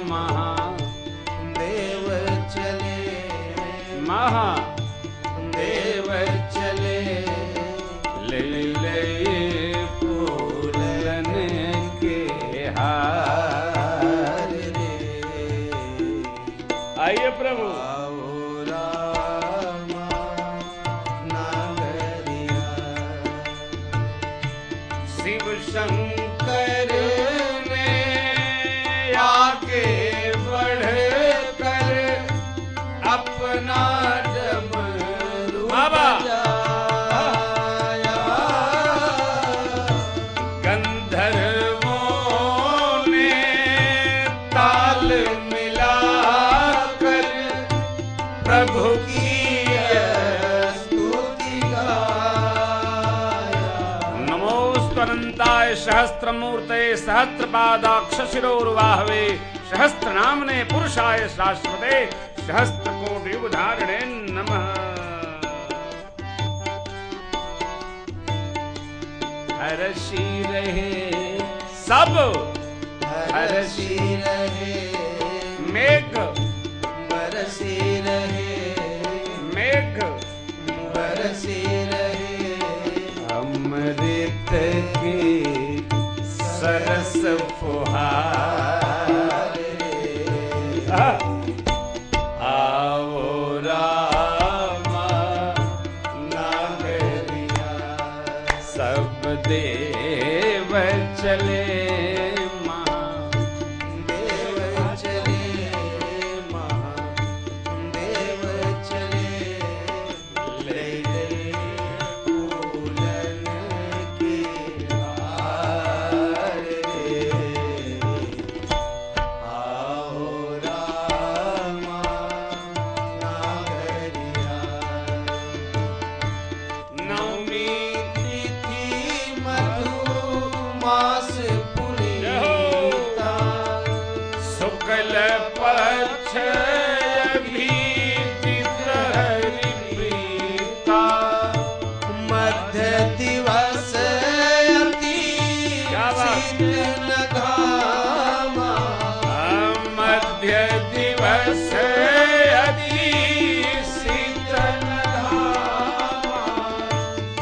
महादेव चले, महादेव चले, ले ले फूलन के हार रे। आइए प्रभु। शिव शंकर ने आगे बढ़ कर अपना डमरू बजाया। गंधर्वों ने ताल मिलाकर प्रभु की स्तुति गाया। सहस्राक्षरमच्युतनन्ताय सहस्त्रमूर्तये सहस्रपादाक्ष शिरोर्वाहवे सहस्रनामने पुरुषाय शाश्वते सहस्त्रकोटि युगधारिणे नमः। हर्षी रहे सब हर्षी रहे मेघ बरसी रहे मेघ बरसी रहे अमृत की सरस फुहार आओ रामा नागरिया सब देव चले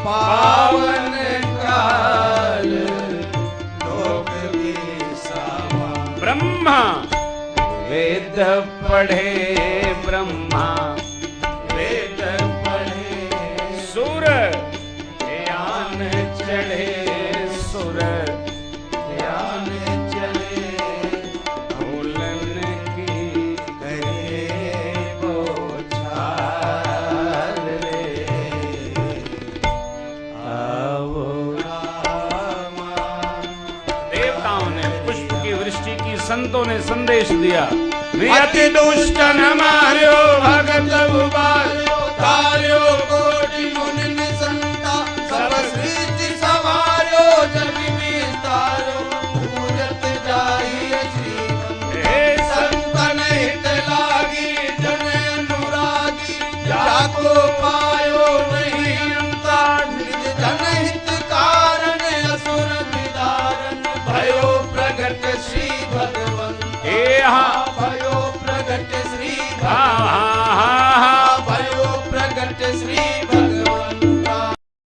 पावन काल लोक विसावा। ब्रह्मा वेद पढ़े ब्रह्मा वेद पढ़े सुर ज्ञान चढ़े सुर ज्ञान चले भूलन की करे बोछार रे आओ। रामा। देवताओं ने पुष्प की वृष्टि की, संतों ने संदेश दिया। अति दुष्ट न मार्यो भगत उबार्यो तार्यो कोटि मुनि संता सब सृष्टि सवार्यो जग विस्तारो पूजत जाहि श्री हे संतन हित लागी जन अनुरागी जाको पायो नहीं अंता निज जन हित कारण असुर विदारण भयो प्रगट श्री भगवंत। हे